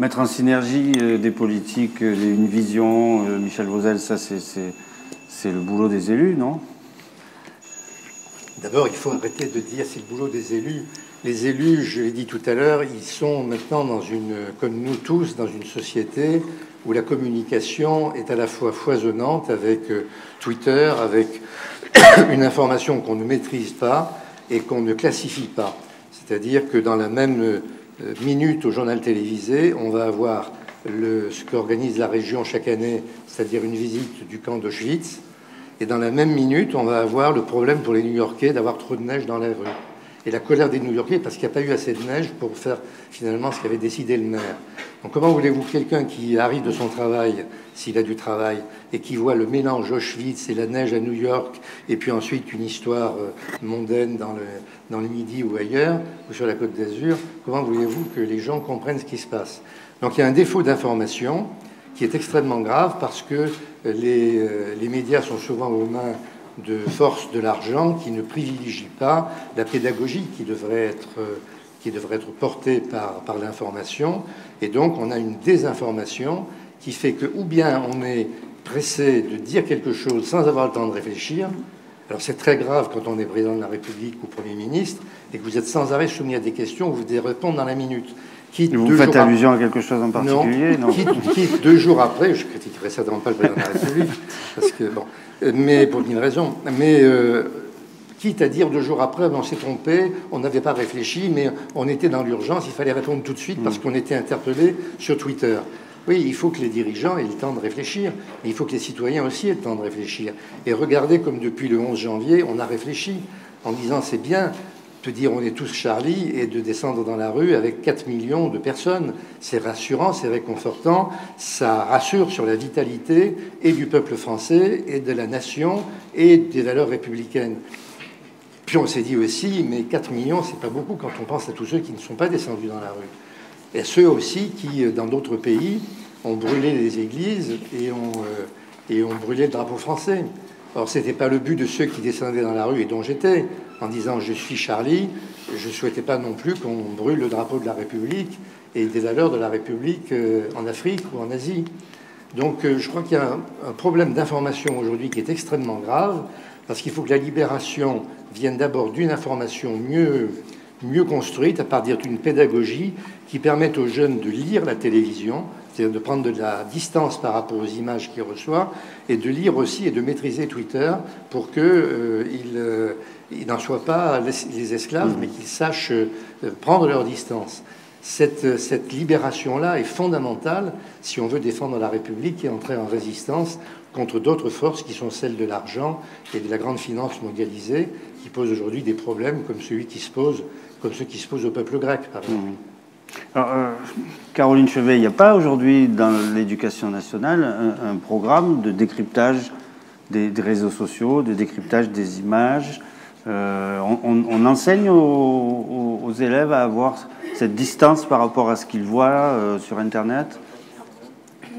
[SPEAKER 1] mettre en synergie des politiques, une vision, Michel Vauzel, ça c'est le boulot des élus, non?
[SPEAKER 2] D'abord, il faut arrêter de dire c'est le boulot des élus. Les élus, je l'ai dit tout à l'heure, ils sont maintenant comme nous tous, dans une société où la communication est à la fois foisonnante avec Twitter, avec une information qu'on ne maîtrise pas et qu'on ne classifie pas. C'est-à-dire que dans la même minute au journal télévisé, on va avoir ce qu'organise la région chaque année, c'est-à-dire une visite du camp d'Auschwitz, et dans la même minute, on va avoir le problème pour les New-Yorkais d'avoir trop de neige dans la rue. Et la colère des New-Yorkais parce qu'il n'y a pas eu assez de neige pour faire finalement ce qu'avait décidé le maire. Donc comment voulez-vous que quelqu'un qui arrive de son travail, s'il a du travail, et qui voit le mélange Auschwitz et la neige à New York, et puis ensuite une histoire mondaine dans le Midi ou ailleurs, ou sur la Côte d'Azur, comment voulez-vous que les gens comprennent ce qui se passe? Donc il y a un défaut d'information qui est extrêmement grave parce que les médias sont souvent aux mains de forces de l'argent qui ne privilégient pas la pédagogie qui devrait être portée par l'information. Et donc on a une désinformation qui fait que ou bien on est pressé de dire quelque chose sans avoir le temps de réfléchir. Alors c'est très grave quand on est président de la République ou Premier ministre et que vous êtes sans arrêt soumis à des questions où vous devez répondre dans la minute.
[SPEAKER 1] Vous faites allusion à quelque chose en particulier?
[SPEAKER 2] Non. Quitte 2 jours après, je critiquerai certainement pas le président de la République, parce que, bon, mais pour une raison, mais quitte à dire 2 jours après, on s'est trompé, on n'avait pas réfléchi, mais on était dans l'urgence, il fallait répondre tout de suite parce qu'on était interpellé sur Twitter. Oui, il faut que les dirigeants aient le temps de réfléchir, mais il faut que les citoyens aussi aient le temps de réfléchir. Et regardez comme depuis le 11 janvier, on a réfléchi en disant c'est bien de dire on est tous Charlie et de descendre dans la rue avec 4 millions de personnes. C'est rassurant, c'est réconfortant, ça rassure sur la vitalité et du peuple français et de la nation et des valeurs républicaines. Puis on s'est dit aussi, mais 4 millions, c'est pas beaucoup quand on pense à tous ceux qui ne sont pas descendus dans la rue. Et ceux aussi qui, dans d'autres pays, ont brûlé les églises et ont brûlé le drapeau français. Or, ce n'était pas le but de ceux qui descendaient dans la rue et dont j'étais, en disant « je suis Charlie », je ne souhaitais pas non plus qu'on brûle le drapeau de la République et des valeurs de la République en Afrique ou en Asie. Donc je crois qu'il y a un problème d'information aujourd'hui qui est extrêmement grave, parce qu'il faut que la libération vienne d'abord d'une information mieux construite, à partir d'une pédagogie qui permette aux jeunes de lire la télévision, c'est-à-dire de prendre de la distance par rapport aux images qu'ils reçoivent, et de lire aussi et de maîtriser Twitter pour qu'ils n'en soient pas les esclaves, mais qu'ils sachent prendre leur distance. Cette libération-là est fondamentale si on veut défendre la République et entrer en résistance contre d'autres forces qui sont celles de l'argent et de la grande finance mondialisée, qui posent aujourd'hui des problèmes comme ceux qui se posent au peuple grec, par exemple.
[SPEAKER 1] Alors, Caroline Chevet, il n'y a pas aujourd'hui dans l'éducation nationale un programme de décryptage des réseaux sociaux, de décryptage des images. On enseigne aux élèves à avoir cette distance par rapport à ce qu'ils voient sur Internet?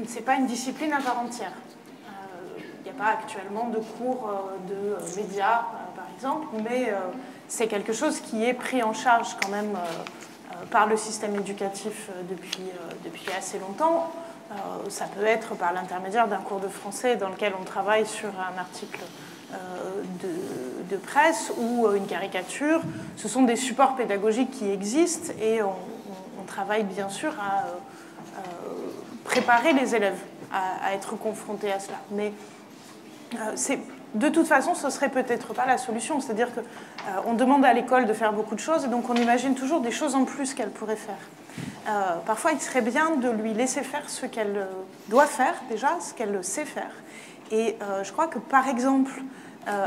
[SPEAKER 10] C'est pas une discipline à part entière. Il n'y a pas actuellement de cours de médias, par exemple, mais c'est quelque chose qui est pris en charge quand même par le système éducatif depuis assez longtemps. Ça peut être par l'intermédiaire d'un cours de français dans lequel on travaille sur un article de presse ou une caricature. Ce sont des supports pédagogiques qui existent et on travaille bien sûr à préparer les élèves à être confrontés à cela. Mais de toute façon, ce ne serait peut-être pas la solution. C'est-à-dire qu'on demande à l'école de faire beaucoup de choses et donc on imagine toujours des choses en plus qu'elle pourrait faire. Parfois, il serait bien de lui laisser faire ce qu'elle doit faire déjà, ce qu'elle sait faire. Et je crois que, par exemple,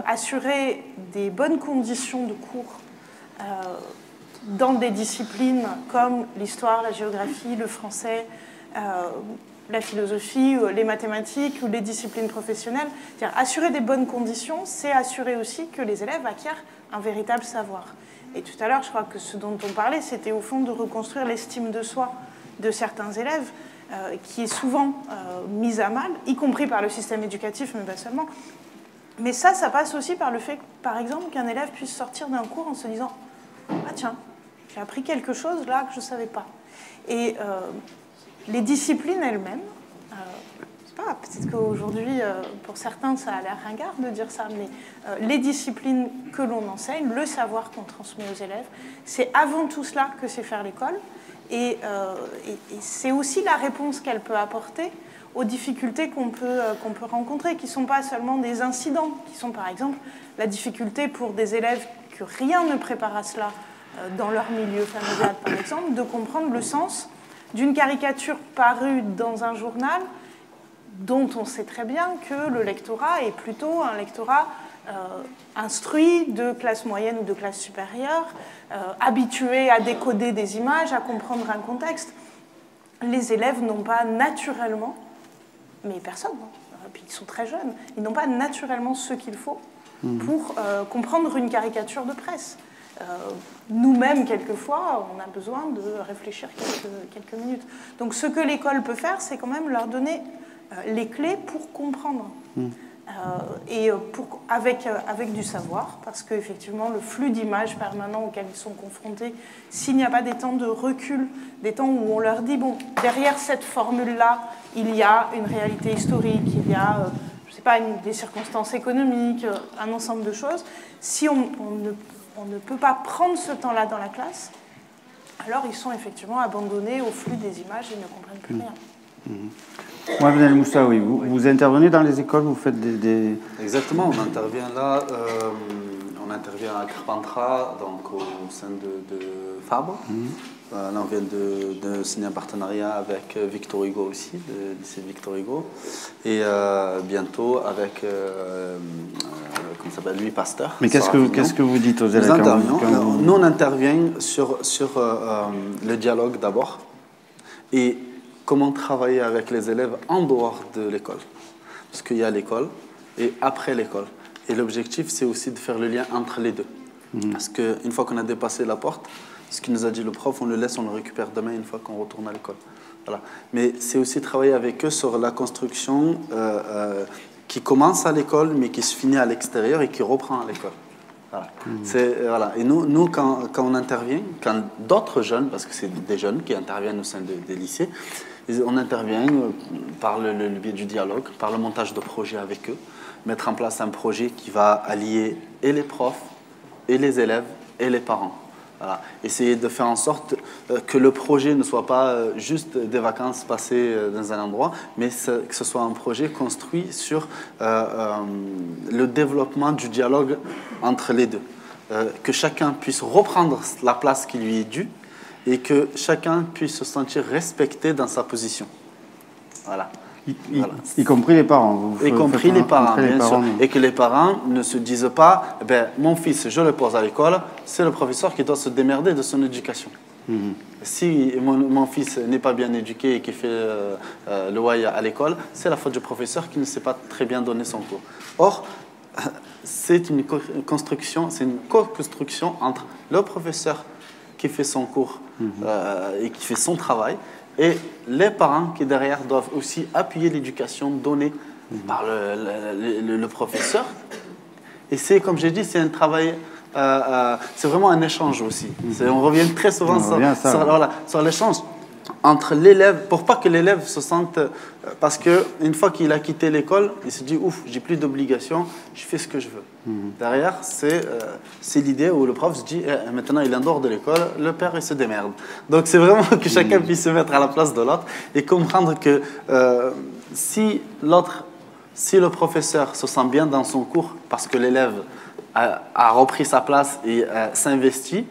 [SPEAKER 10] assurer des bonnes conditions de cours dans des disciplines comme l'histoire, la géographie, le français, la philosophie, les mathématiques ou les disciplines professionnelles. Assurer des bonnes conditions, c'est assurer aussi que les élèves acquièrent un véritable savoir. Et tout à l'heure, je crois que ce dont on parlait, c'était au fond de reconstruire l'estime de soi de certains élèves, qui est souvent mise à mal, y compris par le système éducatif, mais pas seulement. Mais ça passe aussi par le fait, par exemple, qu'un élève puisse sortir d'un cours en se disant « Ah tiens, j'ai appris quelque chose là que je ne savais pas ». Et les disciplines elles-mêmes, peut-être qu'aujourd'hui, pour certains, ça a l'air ringard de dire ça, mais les disciplines que l'on enseigne, le savoir qu'on transmet aux élèves, c'est avant tout cela que c'est faire l'école. Et c'est aussi la réponse qu'elle peut apporter aux difficultés qu'on peut rencontrer, qui ne sont pas seulement des incidents, qui sont par exemple la difficulté pour des élèves que rien ne prépare à cela dans leur milieu familial, par exemple, de comprendre le sens d'une caricature parue dans un journal dont on sait très bien que le lectorat est plutôt un lectorat instruit de classe moyenne ou de classe supérieure, habitué à décoder des images, à comprendre un contexte. Les élèves n'ont pas naturellement, mais personne, puis ils sont très jeunes, ils n'ont pas naturellement ce qu'il faut pour comprendre une caricature de presse. Nous-mêmes, quelquefois, on a besoin de réfléchir quelques minutes. Donc ce que l'école peut faire, c'est quand même leur donner les clés pour comprendre. Avec du savoir, parce qu'effectivement, le flux d'images permanent auquel ils sont confrontés, s'il n'y a pas des temps de recul, des temps où on leur dit, bon, derrière cette formule-là, il y a une réalité historique, il y a, je ne sais pas, des circonstances économiques, un ensemble de choses, si on ne peut pas prendre ce temps-là dans la classe, alors ils sont effectivement abandonnés au flux des images et ne comprennent plus rien.
[SPEAKER 1] Mohamed El Moussaoui, vous intervenez dans les écoles, vous faites des...
[SPEAKER 12] Exactement, on intervient là, on intervient à Carpentras, donc au sein de Fabre. Là, on vient de signer un partenariat avec Victor Hugo aussi, le lycée Victor Hugo, et bientôt avec comment s'appelle, Louis Pasteur.
[SPEAKER 1] Mais qu'est-ce que vous dites aux élèves
[SPEAKER 12] Nous, on intervient sur le dialogue d'abord, et comment travailler avec les élèves en dehors de l'école. Parce qu'il y a l'école et après l'école. Et l'objectif, c'est aussi de faire le lien entre les deux. Parce qu'une fois qu'on a dépassé la porte, ce qu'il nous a dit le prof, on le laisse, on le récupère demain une fois qu'on retourne à l'école. Voilà. Mais c'est aussi travailler avec eux sur la construction qui commence à l'école, mais qui se finit à l'extérieur et qui reprend à l'école. Voilà. Voilà. Et nous quand on intervient, quand d'autres jeunes, parce que c'est des jeunes qui interviennent au sein des lycées, on intervient par le biais du dialogue, par le montage de projets avec eux, mettre en place un projet qui va allier et les profs, et les élèves, et les parents. Voilà. Essayer de faire en sorte que le projet ne soit pas juste des vacances passées dans un endroit, mais que ce soit un projet construit sur le développement du dialogue entre les deux. Que chacun puisse reprendre la place qui lui est due et que chacun puisse se sentir respecté dans sa position. Voilà.
[SPEAKER 1] Y compris les parents.
[SPEAKER 12] Y compris les parents, bien sûr. Et que les parents ne se disent pas, mon fils, je le pose à l'école, c'est le professeur qui doit se démerder de son éducation. Si mon fils n'est pas bien éduqué et qui fait le waï à l'école, c'est la faute du professeur qui ne sait pas très bien donner son cours. Or, c'est une co-construction entre le professeur qui fait son cours et qui fait son travail, et les parents qui derrière doivent aussi appuyer l'éducation donnée par le professeur. Et c'est, comme j'ai dit, c'est un travail, c'est vraiment un échange aussi. On revient très souvent sur l'échange entre l'élève, pour pas que l'élève se sente... Parce qu'une fois qu'il a quitté l'école, il se dit, ouf, j'ai plus d'obligations, je fais ce que je veux. Derrière, c'est l'idée où le prof se dit, maintenant il est en dehors de l'école, le père il se démerde. Donc c'est vraiment que chacun puisse se mettre à la place de l'autre et comprendre que si le professeur se sent bien dans son cours parce que l'élève a repris sa place et s'investit,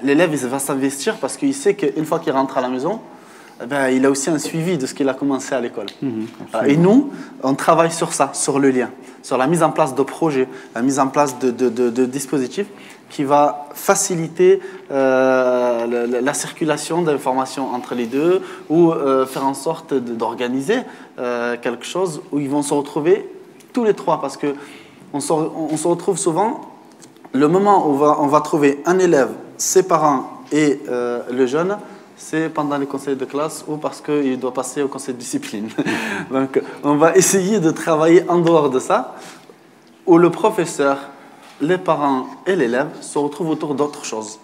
[SPEAKER 12] l'élève il va s'investir parce qu'il sait qu'une fois qu'il rentre à la maison, il a aussi un suivi de ce qu'il a commencé à l'école. Et nous, on travaille sur ça, sur le lien, sur la mise en place de projets, la mise en place de dispositifs qui va faciliter la circulation d'informations entre les deux ou faire en sorte d'organiser quelque chose où ils vont se retrouver tous les trois, parce qu'on se retrouve souvent, le moment où on va trouver un élève, ses parents et le jeune, c'est pendant les conseils de classe ou parce qu'il doit passer au conseil de discipline. Donc, on va essayer de travailler en dehors de ça, où le professeur, les parents et l'élève se retrouvent autour d'autres choses,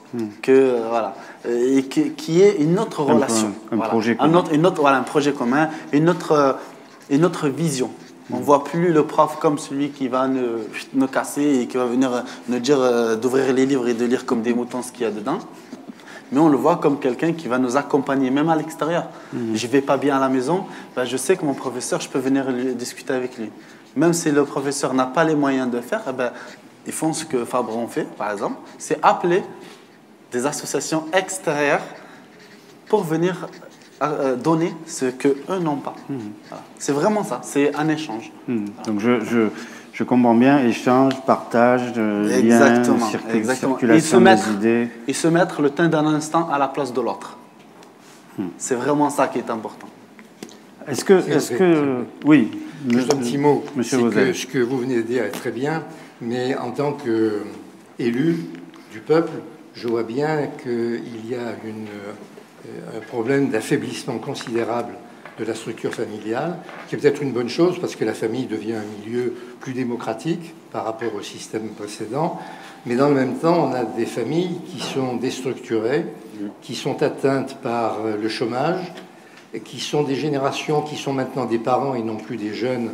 [SPEAKER 12] et qui est une autre relation.
[SPEAKER 1] Un projet commun.
[SPEAKER 12] Un projet commun, une autre vision. On ne voit plus le prof comme celui qui va nous casser et qui va venir nous dire d'ouvrir les livres et de lire comme des moutons ce qu'il y a dedans. mais on le voit comme quelqu'un qui va nous accompagner, même à l'extérieur. Je ne vais pas bien à la maison, ben je sais que mon professeur, je peux venir discuter avec lui. Même si le professeur n'a pas les moyens de le faire, ben, ils font ce que Fabron fait, par exemple, c'est appeler des associations extérieures pour venir donner ce qu'eux n'ont pas. Voilà. C'est vraiment ça, c'est un échange.
[SPEAKER 1] Donc je comprends bien, échange, partage, lien, circulation des idées.
[SPEAKER 12] Et se mettre le temps d'un instant à la place de l'autre. C'est vraiment ça qui est important.
[SPEAKER 1] Est-ce que oui,
[SPEAKER 2] juste un petit mot.
[SPEAKER 1] Monsieur
[SPEAKER 2] Vosel. Ce que vous venez de dire est très bien, mais en tant qu'élu du peuple, je vois bien qu'il y a un problème d'affaiblissement considérable de la structure familiale, qui est peut-être une bonne chose parce que la famille devient un milieu plus démocratique par rapport au système précédent, mais dans le même temps, on a des familles qui sont déstructurées, qui sont atteintes par le chômage, qui sont des générations qui sont maintenant des parents et non plus des jeunes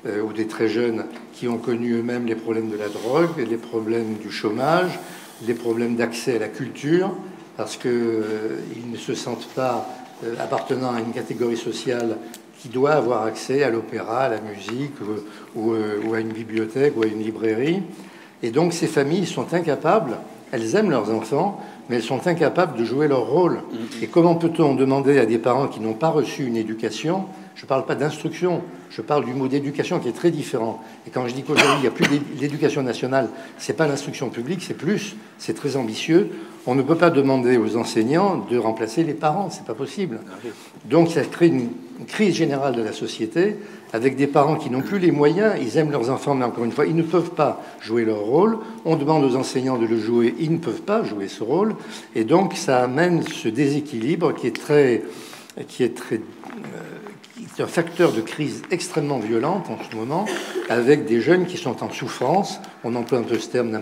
[SPEAKER 2] ou des très jeunes qui ont connu eux-mêmes les problèmes de la drogue, les problèmes du chômage, les problèmes d'accès à la culture, parce qu'ils ne se sentent pas appartenant à une catégorie sociale qui doit avoir accès à l'opéra, à la musique, ou à une bibliothèque, ou à une librairie. Et donc ces familles sont incapables, elles aiment leurs enfants, mais elles sont incapables de jouer leur rôle. Et comment peut-on demander à des parents qui n'ont pas reçu une éducation, je ne parle pas d'instruction, je parle du mot d'éducation qui est très différent. Et quand je dis qu'aujourd'hui il n'y a plus d'éducation nationale, ce n'est pas l'instruction publique, c'est très ambitieux. On ne peut pas demander aux enseignants de remplacer les parents, c'est pas possible. Donc ça crée une crise générale de la société, avec des parents qui n'ont plus les moyens, ils aiment leurs enfants, mais encore une fois, ils ne peuvent pas jouer leur rôle. On demande aux enseignants de le jouer, ils ne peuvent pas jouer ce rôle. Et donc ça amène ce déséquilibre qui est un facteur de crise extrêmement violente en ce moment, avec des jeunes qui sont en souffrance. On emploie un peu ce terme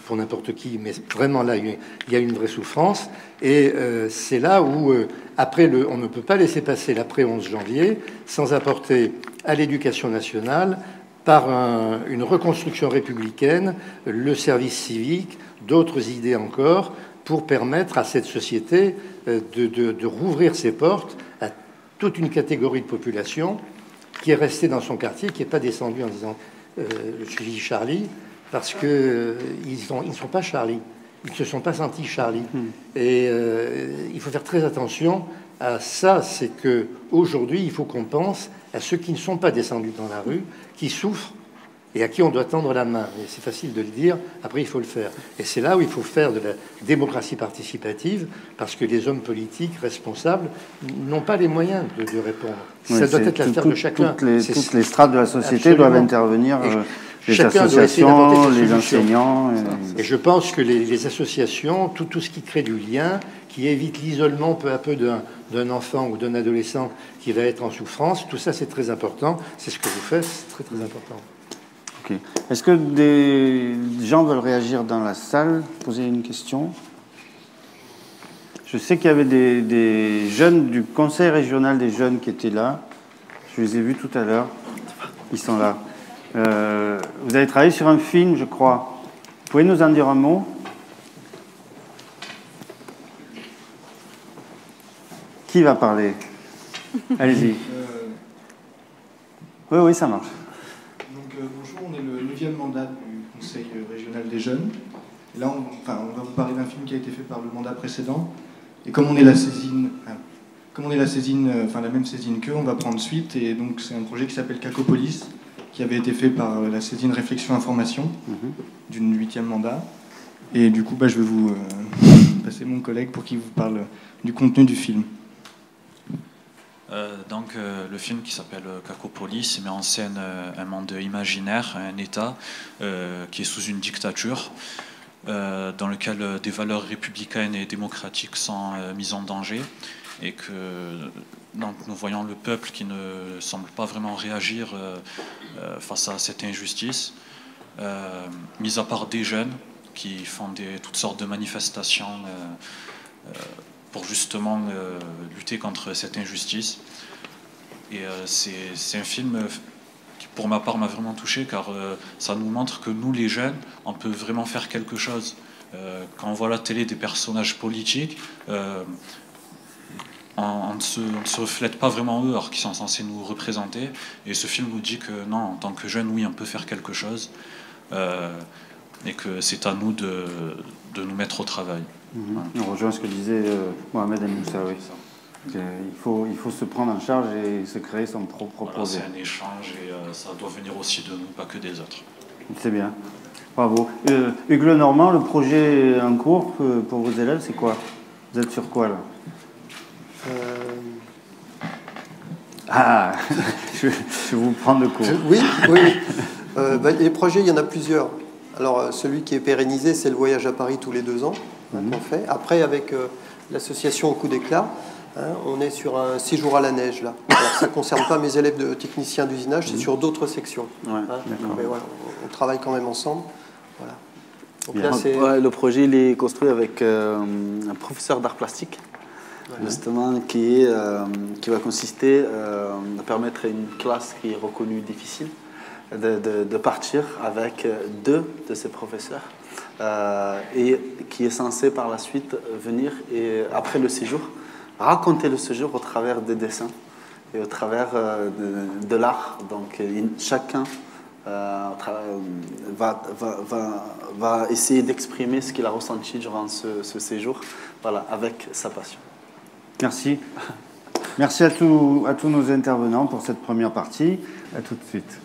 [SPEAKER 2] pour n'importe qui, mais vraiment là, il y a une vraie souffrance. Et c'est là où, on ne peut pas laisser passer l'après 11 janvier sans apporter à l'éducation nationale, par une reconstruction républicaine, le service civique, d'autres idées encore, pour permettre à cette société de rouvrir ses portes à toute une catégorie de population qui est restée dans son quartier, qui n'est pas descendue en disant je suis Charlie, parce qu'ils ne sont pas Charlie, ils ne se sont pas sentis Charlie. Et il faut faire très attention à ça, c'est qu'aujourd'hui, il faut qu'on pense à ceux qui ne sont pas descendus dans la rue, qui souffrent et à qui on doit tendre la main. Et c'est facile de le dire, après il faut le faire. Et c'est là où il faut faire de la démocratie participative, parce que les hommes politiques responsables n'ont pas les moyens de répondre. Oui, ça doit être l'affaire de chacun.
[SPEAKER 1] Toutes les strates de la société doivent intervenir, les associations, les enseignants.
[SPEAKER 2] Et je pense que les associations, tout ce qui crée du lien, qui évite l'isolement peu à peu d'un enfant ou d'un adolescent qui va être en souffrance, tout ça c'est très important. C'est ce que vous faites, c'est très très important.
[SPEAKER 1] Okay. Est-ce que des gens veulent réagir dans la salle, poser une question? Je sais qu'il y avait des jeunes du Conseil régional des jeunes qui étaient là. Je les ai vus tout à l'heure. Ils sont là. Vous avez travaillé sur un film, je crois. Vous pouvez nous en dire un mot? Qui va parler? Allez-y. Oui, ça marche.
[SPEAKER 14] Bonjour, on est le 9e mandat du Conseil régional des jeunes. Et là, on va vous parler d'un film qui a été fait par le mandat précédent. Et comme on est la même saisine qu'eux, on va prendre suite. Et donc, c'est un projet qui s'appelle Cacopolis, qui avait été fait par la saisine Réflexion Information d'une 8e mandat. Et du coup, je vais vous passer mon collègue pour qu'il vous parle du contenu du film.
[SPEAKER 15] Le film qui s'appelle Cacopolis met en scène un monde imaginaire, un État qui est sous une dictature, dans lequel des valeurs républicaines et démocratiques sont mises en danger, et que donc, nous voyons le peuple qui ne semble pas vraiment réagir face à cette injustice, mis à part des jeunes qui font toutes sortes de manifestations pour justement lutter contre cette injustice. Et c'est un film qui, pour ma part, m'a vraiment touché, car ça nous montre que nous, les jeunes, on peut vraiment faire quelque chose Quand on voit à la télé des personnages politiques, on ne se reflète pas vraiment eux, alors qu'ils sont censés nous représenter. Et ce film nous dit que non, en tant que jeune, oui, on peut faire quelque chose, et que c'est à nous de nous mettre au travail.
[SPEAKER 1] Voilà. On rejoint ce que disait Mohamed El Moussaoui. Il faut se prendre en charge et se créer son propre projet.
[SPEAKER 15] C'est un échange et ça doit venir aussi de nous, pas que des autres.
[SPEAKER 1] C'est bien. Bravo. Hugues Lenormand, le projet en cours pour vos élèves, c'est quoi? Vous êtes sur quoi là? Ah, je vais vous prendre le cours.
[SPEAKER 11] Oui. Les projets, il y en a plusieurs. Alors, celui qui est pérennisé, c'est le voyage à Paris tous les 2 ans qu'on fait. Après, avec l'association Au coup d'éclat, on est sur un 6 jours à la neige, là. Alors, ça ne concerne pas mes élèves de techniciens d'usinage, c'est sur d'autres sections. Mais voilà, on travaille quand même ensemble. Voilà. Donc là,
[SPEAKER 12] le projet il est construit avec un professeur d'art plastique, justement, qui va consister à permettre à une classe qui est reconnue difficile de partir avec 2 de ses professeurs et qui est censé par la suite venir et après le séjour raconter le séjour au travers des dessins et au travers de l'art. Donc chacun va essayer d'exprimer ce qu'il a ressenti durant ce séjour, voilà, avec sa passion.
[SPEAKER 1] Merci. Merci à tous nos intervenants pour cette première partie. À tout de suite.